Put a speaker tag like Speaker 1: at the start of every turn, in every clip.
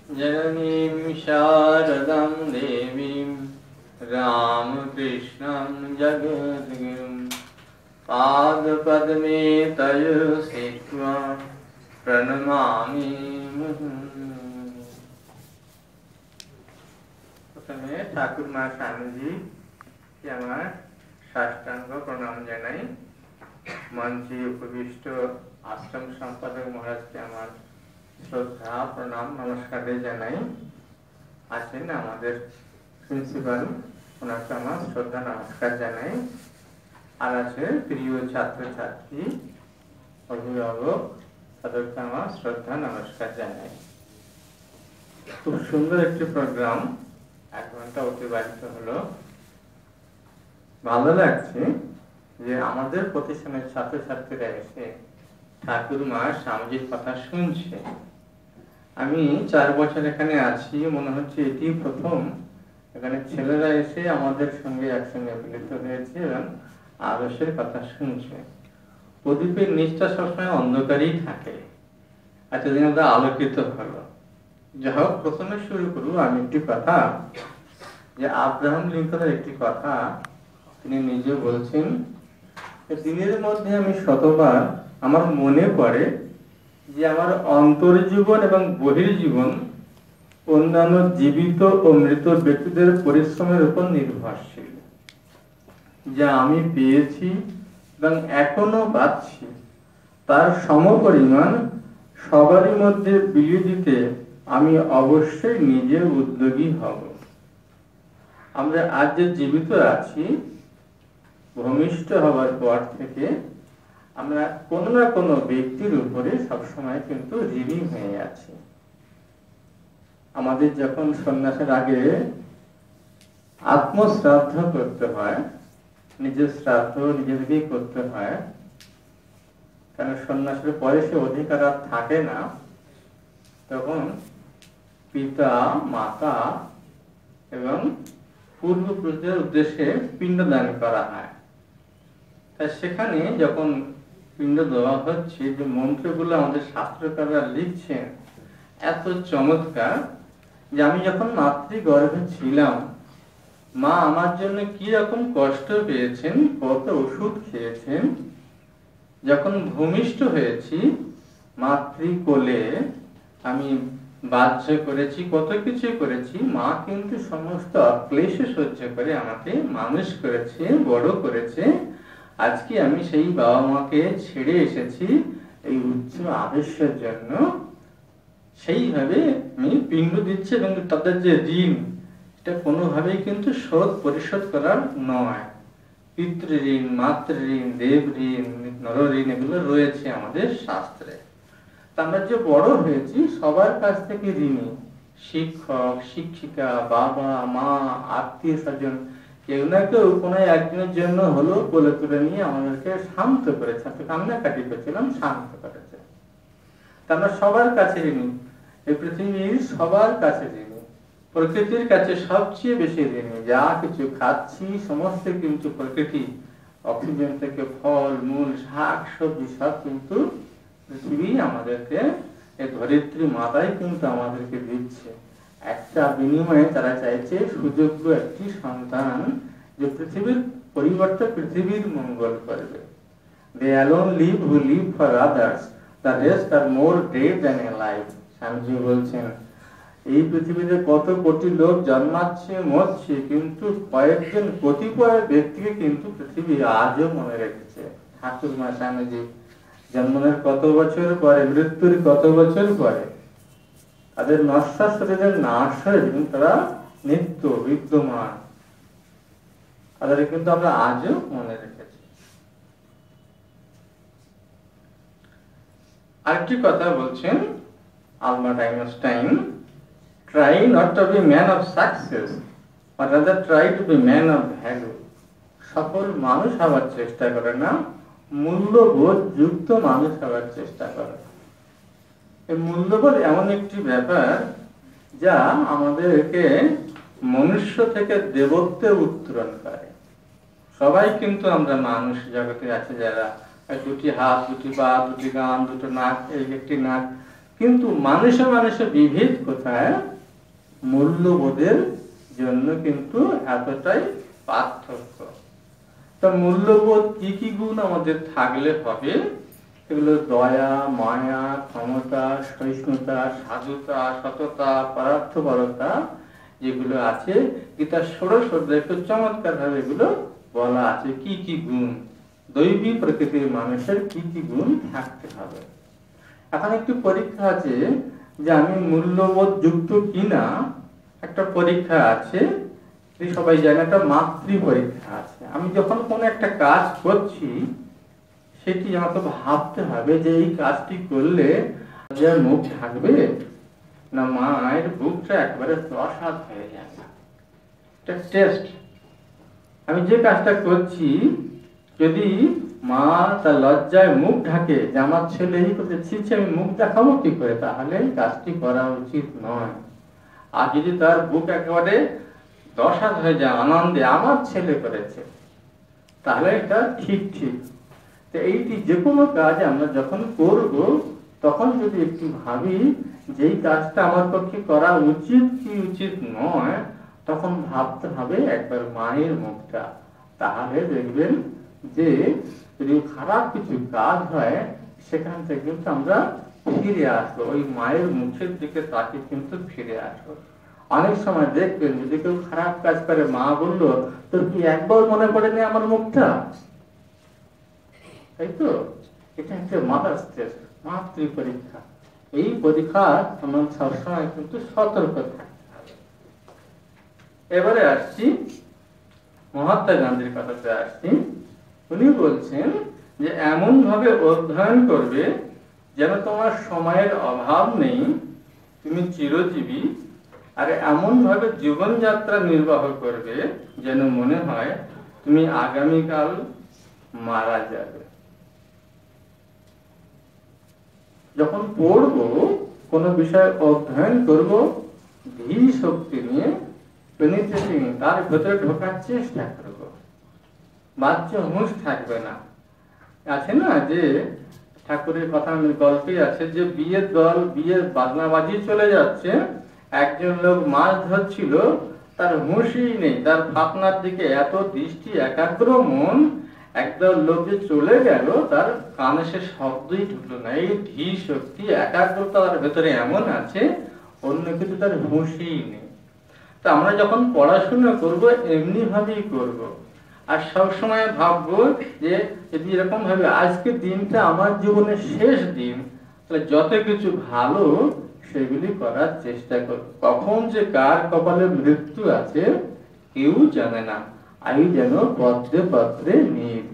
Speaker 1: जननीं शारदां देवीं रामकृष्णं जगद्गुरुं पादपद्मे तयो स्थित्वा प्रणमामि मुहुर्मुहुः। प्रथमे ठाकुर मा स्वामीजी के আমার সাষ্টাঙ্গ প্রণাম জানাই। মঞ্চে উপবিষ্ট আশ্রম সম্পাদক মহারাজকে আমার শ্রদ্ধা প্রণাম নমস্কার জানাই। আছেন আমাদের প্রিন্সিপাল, ওনাকে আমার শ্রদ্ধা নমস্কার জানাই। আর আছে প্রিয় ছাত্রছাত্রী, অভিভাবক, তাদেরকে আমার শ্রদ্ধা নমস্কার জানাই। খুব সুন্দর একটি প্রোগ্রাম, 1 ঘন্টা অতিবাহিত হলো। ভালো লাগছে যে আমাদের প্রতিষ্ঠানের ছাত্রছাত্রীরা এসে ঠাকুর মা স্বামীজির কথা শুনছে। আমি 4 বছর এখানে আছি, মনে হচ্ছে এটি প্রথম এখানে ছেলেরা এসে আমাদের সঙ্গে একসঙ্গে মিলিত হয়েছে এবং আদর্শের কথা শুনছে। প্রদীপের নিচটা সবসময় অন্ধকারই থাকে, এতদিন ওটা আলোকিত হলো। যাই হোক, প্রথমে শুরু করব আমি একটি কথা, যে আব্রাহাম লিঙ্কনের একটি কথা তিনি নিজে বলছেন, দিনের মধ্যে আমি শতবার আমার মনে পড়ে যে আমার অন্তর্জীবন এবং বহির্জীবন অন্যান্য জীবিত ও মৃত ব্যক্তিদের পরিশ্রমের উপর নির্ভরশীল। যা আমি পেয়েছি এবং এখনো পাচ্ছি তার সমপরিমাণ সবারই মধ্যে বিলিয়ে দিতে আমি অবশ্যই নিজে উদ্যোগী হব। আমরা আজ যে জীবিত আছি, ভূমিষ্ঠ হওয়ার পর থেকে আমরা কোনো না কোনো ব্যক্তির উপরে সবসময় কিন্তু ঋণী হয়ে আছি। আমাদের যখন সন্ন্যাসের আগে আত্মশ্রাদ্ধ করতে হয়, নিজের শ্রাদ্ধ নিজেদেরকেই করতে হয়, কারণ সন্ন্যাসের পরে সে অধিকার আর থাকে না, তখন পিতা, মাতা এবং পূর্বপুরুষদের উদ্দেশ্যে পিণ্ডদান করা হয়। তাই সেখানে যখন পিণ্ড দেওয়া হচ্ছে, যে মন্ত্রগুলো আমাদের শাস্ত্রকাররা লিখছেন এত চমৎকার, যে আমি যখন মাতৃগর্ভে ছিলাম, মা আমার জন্য কি রকম কষ্ট পেয়েছেন, কত ওষুধ খেয়েছেন। যখন ভূমিষ্ঠ হয়েছি, মাতৃকোলে আমি বাহ্য করেছি, কত কিছু করেছি, মা কিন্তু সমস্ত অক্লেশ সহ্য করে আমাকে মানুষ করেছে, বড় করেছে। আজকে আমি সেই বাবা মাকে ছেড়ে এসেছি এই উচ্চ আদর্শের জন্য, সেইভাবে আমি পিণ্ড দিচ্ছি। এবং তাদের যে ঋণ, এটা কোনোভাবেই কিন্তু শোধ পরিশোধ করার নয়। পিতৃঋণ, মাতৃঋণ, দেব ঋণ, নর ঋণ, এগুলো রয়েছে আমাদের শাস্ত্রে। আমরা যে বড় হয়েছি সবার কাছ থেকে ঋণী। শিক্ষক, শিক্ষিকা, বাবা মা, আত্মীয় স্বজন, কেউ না কেউ কোনো একজনের জন্য হলেও কোলে তুলে নিয়ে আমাদেরকে শান্ত করেছে, কান্নাকাটি করছিলাম, শান্ত করেছে। তা আমরা সবার কাছে ঋণী, এই পৃথিবীর সবার কাছে ঋণী, প্রকৃতির কাছে সবচেয়ে বেশি ঋণী। যা কিছু খাচ্ছি সমস্ত কিন্তু প্রকৃতি, অক্সিজেন থেকে ফল মূল শাক সবজি সব কিন্তু পৃথিবী আমাদেরকে, এই ধরিত্রী মাতাই কিন্তু আমাদেরকে দিচ্ছে। একটা বিনিময়ে তারা চাইছে সুযোগ্য একটি সন্তান, যে পৃথিবীর পরিবর্তে পৃথিবীর মঙ্গল করবে। They alone live who live for others, the rest are more dead than alive. Swamiji বলছেন, এই পৃথিবীতে কত কোটি লোক জন্মাচ্ছে, মরছে, কিন্তু কয়েকজন কতিপয় ব্যক্তিকে কিন্তু পৃথিবী আজও মনে রেখেছে। ঠাকুর মা স্বামীজি জন্মের কত বছর পরে, মৃত্যুর কত বছর পরে, তাদের নশ্বর শরীরের নাশ হয়ে কিন্তু তারা নিত্য বিদ্যমান, তাদের কিন্তু আমরা আজও মনে রেখেছি। আরেকটি কথা বলছেন Albert Einstein, try not to be man of success, but rather try to be man of value. সফল মানুষ হওয়ার চেষ্টা করে না, মূল্যবোধ যুক্ত মানুষ হওয়ার চেষ্টা করে। এই মূল্যবোধ এমন একটি ব্যাপার যা আমাদেরকে মনুষ্য থেকে দেবত্বে উত্তরণ করে। সবাই কিন্তু আমরা মানুষ জগতে আছে যারা দুটি হাত, দুটি পা, দুটি কান, দুটো নাক, এই একটি নাক, কিন্তু মানুষে মানুষে বিভেদ কোথায়? মূল্যবোধের জন্য কিন্তু এতটাই পার্থক্য। তা মূল্যবোধ কি কি গুণ আমাদের থাকলে হবে? এগুলো দয়া, মায়া, ক্ষমতা, সহিষ্ণুতা, সাধুতা, সততা, পরার্থপরতা যেগুলো আছে গীতার ষোড়শ অধ্যায়ে একটু চমৎকার ভাবে এগুলো বলা আছে। কি কি গুণ দৈবী প্রকৃতির মানুষের কি কি গুণ থাকতে হবে। এখন একটু পরীক্ষা আছে যে আমি মূল্যবোধ যুক্ত কিনা, একটা পরীক্ষা আছে, সবাই জানে, একটা মাতৃ পরীক্ষা আছে। আমি যখন কোনো একটা কাজ করছি সেটি আমাকে ভাবতে হবে যে এই কাজটি করলে মুখ ঢাকবে না মায়ের বুকটা একবারে প্রসাদ হয়ে যাবে। এটা টেস্ট। আমি যে কাজটা করছি যদি মা তার লজ্জায় মুখ ঢাকে যে আমার ছেলে এই করছে, আমি মুখ দেখাবো কি করে, তাহলে কাজটি করা উচিত নয়। আর যদি তার বুক একেবারে দশাত হয়ে যায় আনন্দে আমার ছেলে করেছে, তাহলে এটা ঠিক ঠিক। তো এইটি যে কোনো কাজ আমরা যখন করব তখন যদি একটু ভাবি যে এই কাজটা আমার পক্ষে করা উচিত কি উচিত নয়, তখন ভাবতে হবে একবার মায়ের মুখটা। তাহলে দেখবেন যে যদি খারাপ কিছু কাজ হয় সেখান থেকে কিন্তু আমরা ফিরে আসবো, ওই মায়ের মুখের দিকে তাকে কিন্তু ফিরে আসবো। অনেক সময় দেখবেন যদি কেউ খারাপ কাজ করে, মা বললো তোর কি একবার মনে পড়েনি আমার মুখটা, তাই তো? এটা হচ্ছে মাদার্স টেস্ট, মাতৃ পরীক্ষা। এই পরীক্ষা আমরা সবসময় কিন্তু সতর্ক থাকতে হবে। এবারে আসছি মহাত্মা গান্ধীর কথাতে আসছি। উনি বলছেন যে এমন ভাবে অধ্যয়ন করবে যেন তোমার সময়ের অভাব নেই, তুমি চিরজীবী, আর এমন ভাবে জীবনযাত্রা নির্বাহ করবে যেন মনে হয় তুমি আগামীকাল মারা যাবে। যখন পড়বো কোন বিষয় অধ্যয়ন করব ধী শক্তি নিয়ে, পেনিট্রেটিং, তার ভেতরে ঢোকার চেষ্টা করব, বাহ্য হুঁশ থাকবে না। আছে না যে ঠাকুরের কথা গল্পে আছে যে বিয়ের দল বিয়ের বাজনা বাজিয়ে চলে যাচ্ছে, একজন লোক মাছ ধরছিল, তার হুঁশই নেই, তার ফাতনার দিকে এত দৃষ্টি একাগ্র মন, একদল লোক যে চলে গেল তার কানে সে শব্দই ঢুকলো না। এই ধী শক্তি একাগ্রতা তার ভেতরে এমন আছে, অন্য কিছু তার হুঁশই নেই। তা আমরা যখন পড়াশোনা করব এমনি ভাবেই করব, আর সবসময় ভাববো যে যদি এরকম ভাবে আজকের দিনটা আমার জীবনের শেষ দিন, তাহলে যত কিছু ভালো সেগুলি করার চেষ্টা করব। কখন যে কার কপালে মৃত্যু আছে কেউ জানে না। আয়ু যেন পদ্মে পত্রে নীল,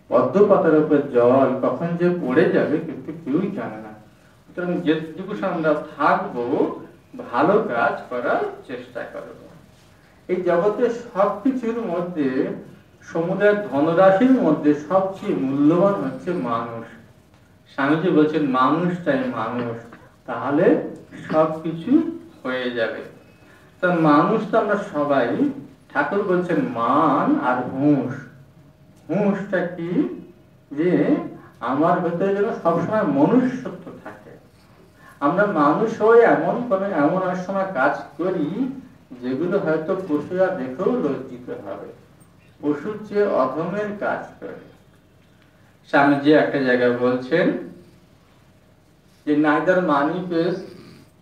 Speaker 1: পদ্ম পাতার উপর জল কখন যে পড়ে যাবে কিন্তু কেউই জানে না। সুতরাং যেটুকু আমরা থাকবো ভালো কাজ করার চেষ্টা করব। এই জগতের সবকিছুর মধ্যে, সমুদায় ধনরাশির মধ্যে সবচেয়ে মূল্যবান হচ্ছে মানুষ। স্বামীজি বলছেন মানুষটাই মানুষ, তাহলে সবকিছু হয়ে যাবে। তা মানুষ তো আমরা সবাই, ঠাকুর বলছেন মান আর হুঁশ। হুঁশটা কি? যে আমার ভেতরে যেন সবসময় মনুষ্যত্ব থাকে। আমরা মানুষ হয়ে এমন এক সময় কাজ করি যেগুলো হয়তো পশুরা দেখেও লজ্জিত হবে, পশুর চেয়ে অধমের কাজ করে। স্বামীজি একটা জায়গায় বলছেন যে neither money pays,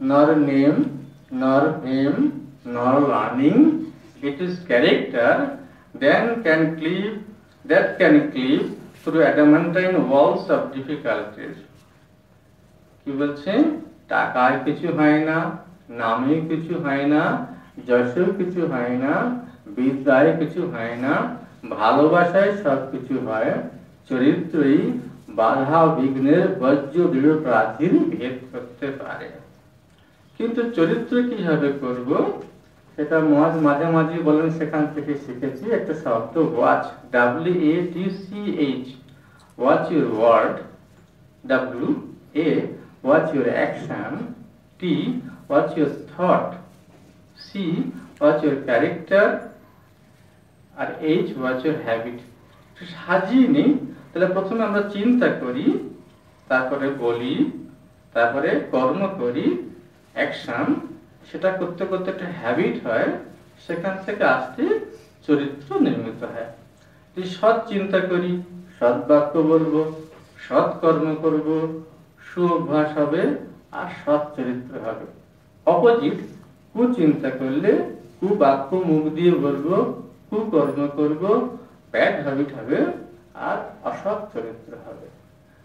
Speaker 1: nor name, nor fame, nor learning, it is character that can cleave through adamantine walls of difficulties. কি বলছে? টাকায় কিছু হয় না, নামে কিছু হয় না, যশে কিছু হয় না, বিদ্যায় কিছু হয় না, ভালোবাসায় সব কিছু হয়। চরিত্রই বাধা বিঘ্নের বজ্র দৃঢ় প্রাচীর ভেদ করতে পারে। কিন্তু চরিত্র কিভাবে করব সেটা মাঝে মাঝে বলেন, সেখান থেকে শিখেছি একটা শব্দ watch, WATCH, watch your word, WA watch your action, T watch your thought, C watch your character, আর H ওয়াচ ইউর হ্যাবিট। সাজিয়ে নিই, তাহলে প্রথমে আমরা চিন্তা করি, তারপরে বলি, তারপরে কর্ম করি, অ্যাকশন, সেটা করতে করতে একটা হ্যাবিট হয়, সেখান থেকে আসতে চরিত্র নির্মিত হয়। সৎ চিন্তা করি, সৎ বাক্য বলবো, সৎ কর্ম করব, সুঅভ্যাস হবে আর সৎ চরিত্র হবে। অপোজিট, কুচিন্তা করলে কুবাক্য মুখ দিয়ে বলবো, কুকর্ম করব, ব্যাড হ্যাবিট হবে আর অসৎ চরিত্র হবে।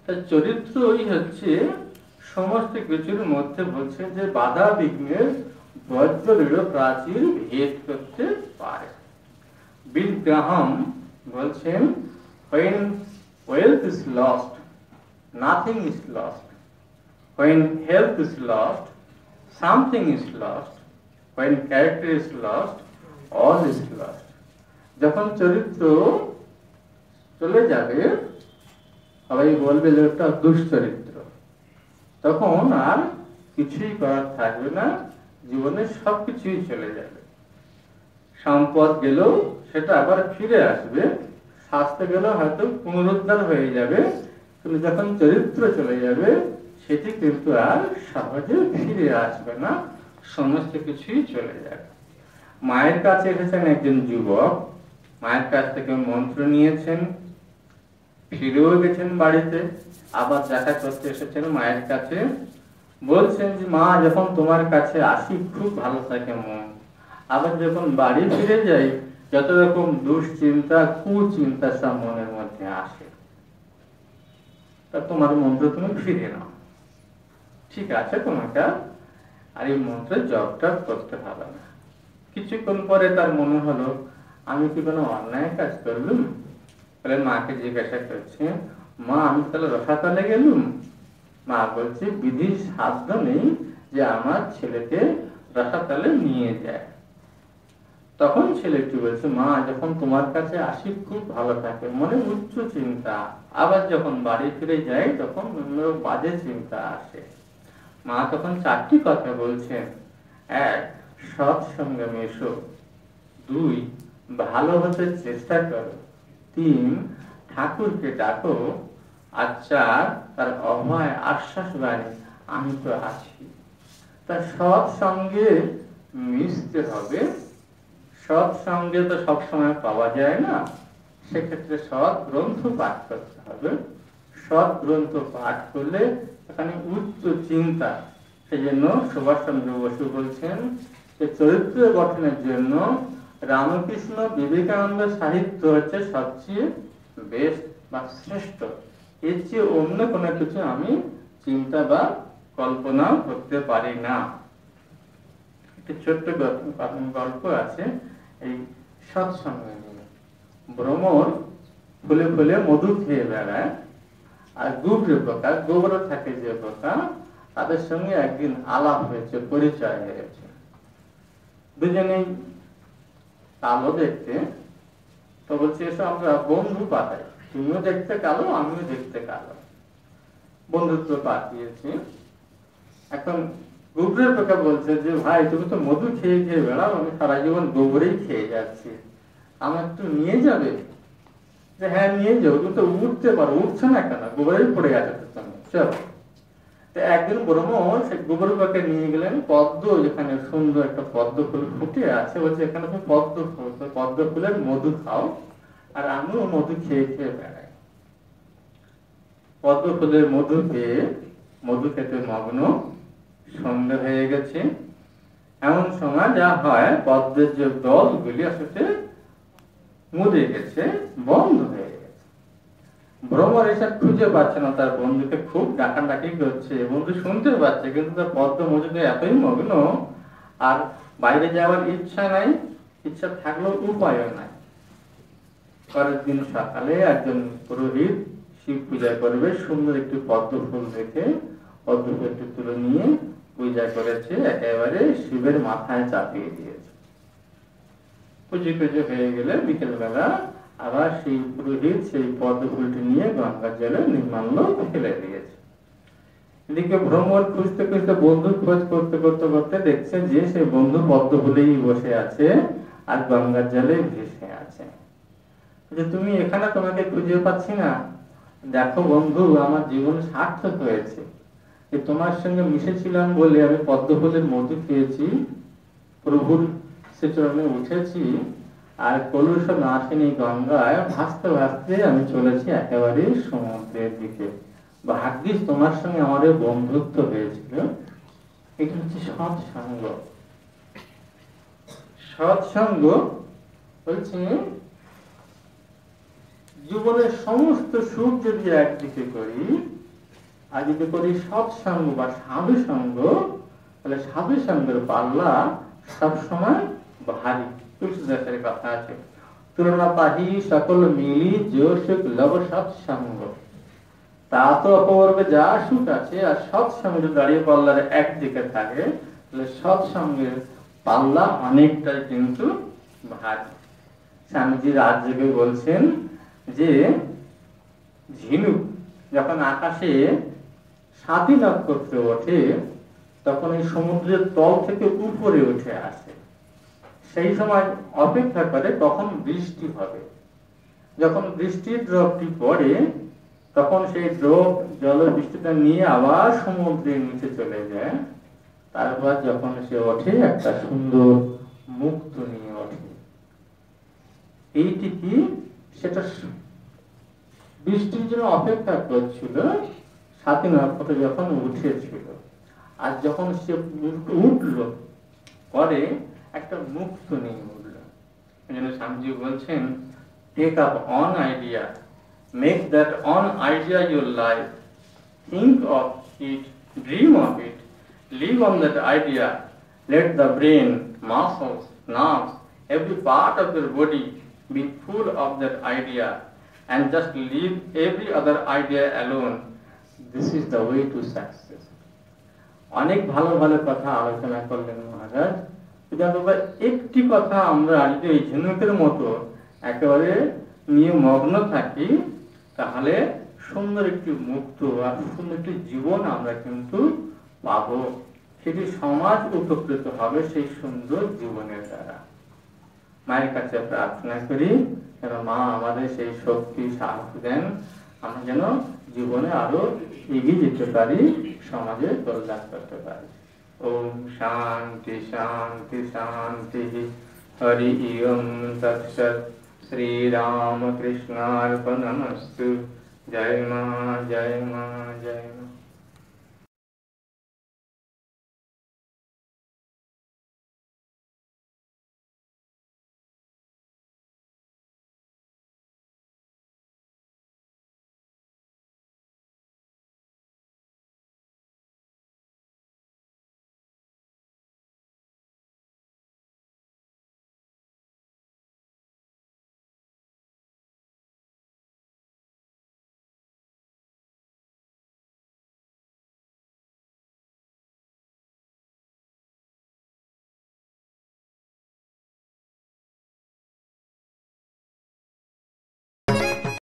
Speaker 1: তাই চরিত্রই হচ্ছে সমস্ত কিছুর মধ্যে বলছে যে বাধা বিঘ্নের বজ্রদৃঢ় প্রাচীর ভেদ করতে পারে। বিল গ্রাহাম বলছেন, when wealth is lost, nothing is lost. When health is lost, something is lost. When character is lost, all is lost. যখন চরিত্র চলে যাবে, সবাই বলবে যে ওটা দুশ্চরিত্র, তখন আর কিছুই করার থাকবে না, জীবনে সবকিছুই চলে যাবে। সম্পদ গেলেও সেটা আবার ফিরে আসবে, স্বাস্থ্য গেলেও হয়তো পুনরুদ্ধার হয়ে যাবে, কিন্তু যখন চরিত্র চলে যাবে সেটি কিন্তু আর সহজে ফিরে আসবে না, সমস্ত কিছুই চলে যাবে। মায়ের কাছে এসেছেন একজন যুবক, মায়ের কাছ থেকে মন্ত্র নিয়েছেন, ফিরেও গেছেন বাড়িতে, আবার দেখা করতে এসেছেন মায়ের কাছে। বলছেন যে মা, যখন তোমার কাছে আসি খুব ভালো থাকে মন, আবার যখন বাড়ি ফিরে যাই যত রকম দুশ্চিন্তা কুচিন্তা সব মনের মধ্যে আসে, তা তোমার মন্ত্র তুমি ফিরে নাও। ঠিক আছে, তোমাকে আর এই মন্ত্রে জপটা করতে হবে না। কিছুক্ষণ পরে তার মনে হলো, আমি কি কোনো অন্যায় কাজ করলুম? তাহলে মাকে জিজ্ঞাসা করছে, মা আমি তাহলে রসাতলে গেলুম? মা বলছে, বিধির সাধ্য নেই যে আমার ছেলেকে রসাতলে নিয়ে যায়। তখন ছেলেটি বলছে, মা যখন তোমার কাছে আসি খুব ভালো থাকে, মনে উচ্চ চিন্তা, আবার যখন বাড়ি ফিরে যাই তখন বাজে চিন্তা আসে। মা তখন 4টি কথা বলছেন। 1, সৎসঙ্গে মেশো। 2, ভালো হতে চেষ্টা করো। 3, ঠাকুরকে ডাকো। আর 4, তার অভয় আশ্বাস বাণী, আমি তো আছি। তা সৎসঙ্গে মিশতে হবে। সৎসঙ্গে তো সবসময় পাওয়া যায় না, সেক্ষেত্রে সৎ গ্রন্থ পাঠ করতে হবে। সৎ গ্রন্থ পাঠ করলে এখানে উচ্চ চিন্তা। সেই জন্য সুভাষচন্দ্র বসু বলছেন যে চরিত্র গঠনের জন্য রামকৃষ্ণ বিবেকানন্দ সাহিত্য হচ্ছে সবচেয়ে বেস্ট বা শ্রেষ্ঠ। এর চেয়ে অন্য কোনো কিছু আমি চিন্তা বা কল্পনা করতে পারি না। একটি ছোট্ট গল্প আছে এই সৎসঙ্গে নিয়ে। ভ্রমর ফুলে ফুলে মধু খেয়ে বেড়ায়, আর গুবরে পোকা, গোবর থাকে যে পোকা, তাদের সঙ্গে একদিন আলাপ হয়েছে, পরিচয় হয়েছে। দুজনেই কালো দেখতে, তো বলছে এসো আমরা বন্ধু পাতাই, তুমিও দেখতে কালো আমিও দেখতে কালো, বন্ধুত্ব পাঠিয়েছি। এখন গোবরের পোকা বলছে যে ভাই তুমি তো মধু খেয়ে খেয়ে বেড়াও, আমি সারা জীবন গোবরেই খেয়ে যাচ্ছি, আমার একটু নিয়ে যাবে? যে হ্যাঁ নিয়ে যাও, তুমি তো উঠতে পারো, উঠছে না কেন? গোবরেই পড়ে গেছে তো তুমি, চলো। একদিন ব্রহ্ম সে গোবর পোকাকে নিয়ে গেলেন পদ্ম, যেখানে সুন্দর একটা পদ্ম ফুল ফুটে আছে, বলছে এখানে তুমি পদ্ম ফুল, পদ্ম ফুলের মধু খাও আর আমিও মধু খেয়ে খেয়ে বেড়াই। পদ্ম ফুলের মধু পেয়ে মধু খেতে মগ্ন, সন্ধ্যা হয়ে গেছে। এমন সময় যা হয়, পদ্মের যে দলগুলি আসলে মুড়ে গেছে, বন্ধ হয়ে গেছে। ভ্রমর এসে খুঁজে পাচ্ছে না তার বন্ধুকে, খুব ডাকাডাকি করছে, বন্ধু শুনতে পাচ্ছে কিন্তু তার পদ্ম মধুতে এতই মগ্ন আর বাইরে যাওয়ার ইচ্ছা নাই, ইচ্ছা থাকলেও উপায়ও নাই। পরের দিন সকালে একজন পুরোহিত শিব পূজা করবে, সুন্দর একটি পদ্ম ফুল দেখে পদ্ম ফুলটি তুলে নিয়ে পূজা করেছে, একেবারে শিবের মাথায় চাপিয়ে দিয়েছে। পুজো পুজো হয়ে গেলে বিকেল বেলা আবার সেই পুরোহিত সেই পদ্ম ফুলটি নিয়ে গঙ্গার জলে নির্মাল্য ফেলে দিয়েছে। এদিকে ভ্রমর খুঁজতে খুঁজতে বন্ধুর খোঁজ করতে করতে করতে দেখছে যে সেই বন্ধু পদ্ম ফুলেই বসে আছে আর গঙ্গার জলে ভেসে আছে। তুমি এখানে, তোমাকে খুঁজে পাচ্ছি না, দেখো বন্ধু আমার জীবন সার্থক হয়েছে, যে তোমার সঙ্গে মিশেছিলাম বলে আমি পদ্মফুলের মধু খেয়েছি, প্রভুর শ্রীচরণে উঠেছি, আর কলুষ নাশিনী গঙ্গায় ভাসতে ভাসতে আমি চলেছি একেবারে সমুদ্রের দিকে। ভাগ্যিস তোমার সঙ্গে আমাদের বন্ধুত্ব হয়েছিল। এটা হচ্ছে সৎসঙ্গ। সৎসঙ্গ বলছে জীবনের সমস্ত সুখ যদি একদিকে করি, আর যদি করি সৎসঙ্গ বা সাধু সঙ্গ, তাহলে সাধু সঙ্গের পাল্লা সবসময় ভারী। তুলসীদাসের কথা আছে, তুলনা পাহি সকল মিলি যে সুখ লব সৎসঙ্গ। তা তো অপূর্বে যা সুখ আছে, আর সৎসঙ্গ দাঁড়িয়ে পাল্লার একদিকে থাকে, তাহলে সৎসঙ্গের পাল্লা অনেকটাই কিন্তু ভারী। স্বামীজি রাজযোগে বলছেন যে ঝিনুক যখন আকাশে 7টি নক্ষত্র ওঠে, তখন এই সমুদ্রের তল থেকে উপরে উঠে আসে। সেই সময় অপেক্ষা করে কখন বৃষ্টি হবে। যখন বৃষ্টির ড্রপটি পড়ে, তখন সেই ড্রপ জল বৃষ্টিটা নিয়ে আবার সমুদ্রের নিচে চলে যায়। তারপর যখন সে ওঠে, একটা সুন্দর মুক্ত নিয়ে ওঠে। এইটি কি, সেটা বৃষ্টির জন্য অপেক্ষা করছিল, 7টি নক্ষত্র যখন উঠেছিল। আর যখন সে উঠল, পরে একটা মুক্ত নিয়ে উঠল। এই জন্য স্বামীজি বলছেন, take up one idea, make that one idea your life, think of it, dream of it, live on that idea. Let the brain, muscles, nerves, every part of your body be full of that idea, and just leave every other idea alone. This is the way to success. অনেক ভালো ভালো কথা আলোচনা করলেন মহারাজ। একটি কথা আমরা যদি এই ঝিনুকের মতো একেবারে নিয়ে মগ্ন থাকি, তাহলে সুন্দর একটি মুক্ত আর সুন্দর একটি জীবন আমরা কিন্তু পাবো। সেটি সমাজ উপকৃত হবে সেই সুন্দর জীবনের দ্বারা। মায়ের কাছে প্রার্থনা করি যেন মা আমাদের সেই শক্তি সাহস দেন, আমরা যেন জীবনে আরো এগিয়ে যেতে পারি, সমাজে কল্যাণ করতে পারি। ওম শান্তি শান্তি শান্তি। হরি ওম তৎসৎ। শ্রীরামকৃষ্ণার্পণমস্তু। জয় মা, জয় মা, জয় মা।